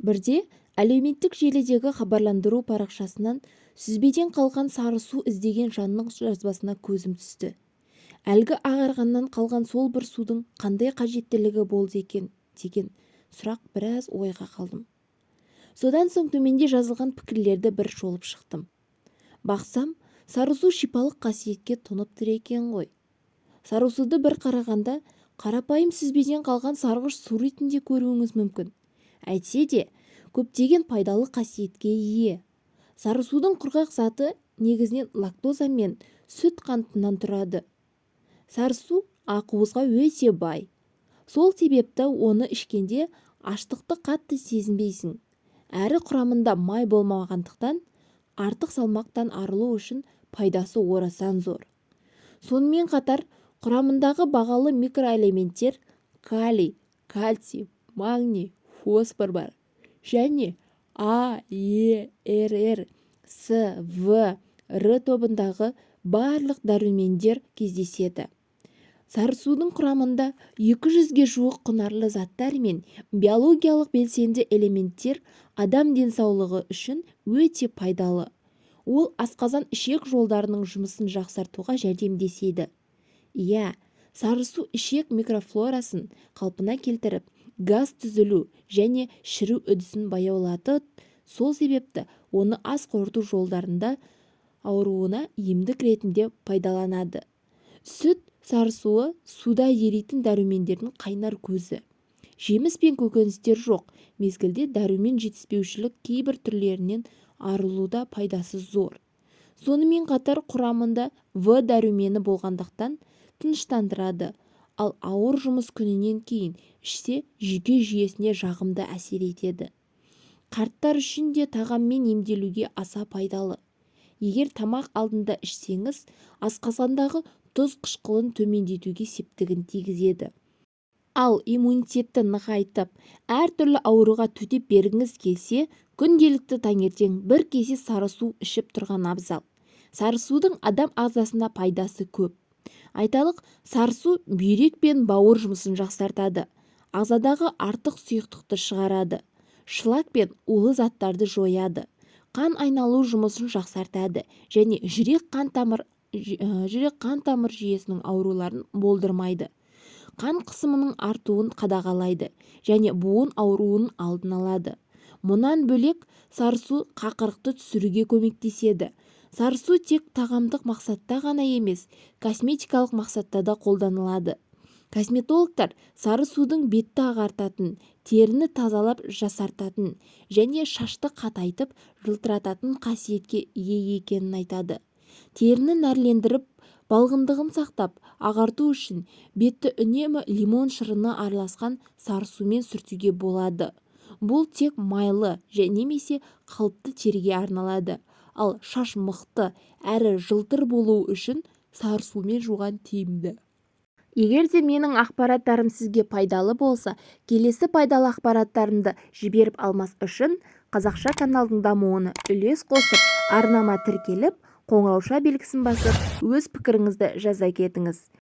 Бірде әлеуметтік желідегі хабарландыру парақшасынан сүзбеден қалған сары су іздеген жанның жазбасына көзім түсті. Әлгі ағарғаннан қалған сол бір судың қандай қажеттілігі болды екен деген сұрақ біраз ойға қалдым. Содан соң төменде жазылған пікірлерді бір шолып шықтым. Бақсам, сары су шипалық қасиетке тұнып тұр екен ғой. Сары суды бір қарағанда қарапайым сүзбеден қалған сарғыш су ретінде көруіңіз мүмкін. Әйтсе де, көптеген пайдалы қасиетке ие. Сары судың құрғақ заты негізінен лактоза мен сүт қантынан тұрады. Сары су ақуызға өте бай. Сол себепті оны ішкенде аштықты қатты сезінбейсің. Әрі құрамында май болмағандықтан артық салмақтан арылу үшін пайдасы орасан зор. Сонымен қатар құрамындағы бағалы микроэлементтер калий, кальций, магний, фосфор бар және А, Е, Р, С, В, Р тобындағы барлық дәрумендер кездеседі. Сары судың құрамында 200-ге жуық құнарлы заттар мен биологиялық белсенді элементтер адам денсаулығы үшін өте пайдалы. Ол асқазан ішек жолдарының жұмысын жақсартуға жәрдемдеседі. Иә, сары су ішек микрофлорасын қалпына келтіріп, газ түзілу және шіру үдісін баяулатады. Сол себепті оны ас қорыту жолдарында ауруына емдік ретінде пайдаланады. Сүт сары суы суда еритін дәрумендердің қайнар көзі. Жеміс пен көкөністер жоқ мезгілде дәрумен жетіспеушілік кейбір түрлерінен арылуда пайдасы зор. Сонымен қатар құрамында В дәрумені болғандықтан тыныштандырады, ал ауыр жұмыс күнінен кейін ішсе жүйке жүйесіне жағымды әсер етеді. Қарттар үшін де тағаммен емделуге аса пайдалы. Егер тамақ алдында ішсеңіз, асқазандағы тұз қышқылын төмендетуге септігін тигізеді. Ал иммунитетті нығайтып, әртүрлі ауруға төтеп бергіңіз келсе, күнделікті таңертең бір кесе сары су ішіп тұрған абзал. Сары судың адам ағзасына пайдасы көп. Айталық, сары су бүйрек пен бауыр жұмысын жақсартады. Ағзадағы артық сұйықтықты шығарады. Шлак пен улы заттарды жояды. Қан айналу жұмысын жақсартады және жүрек-қан тамыр жүйесінің ауруларын болдырмайды. Қан қысымының артуын қадағалайды және буын ауруының алдын алады. Мұнан бөлек сары су қақырықты түсіруге көмектеседі. Сары су тек тағамдық мақсатта ғана емес, косметикалық мақсатта да қолданылады. Косметологтар сары судың бетті ағартатын, теріні тазалап жасартатын және шашты қатайтып жылтырататын қасиетке ие екенін айтады. Теріні нәрлендіріп, балғындығын сақтап, ағарту үшін бетті үнемі лимон шырыны араласқан сары сумен сүртуге болады. Бұл тек майлы және немесе қалыпты теріге арналады. Ал шаш мықты әрі жылтыр болуы үшін сары сумен жуған тиімді. Егер де менің ақпараттарым сізге пайдалы болса, келесі пайдалы ақпараттарымды жіберіп алмас үшін қазақша каналдың дамуына үлес қосып, арнама тіркеліп, қоңырауша белгісін басып, өз пікіріңізді жаза кетіңіз.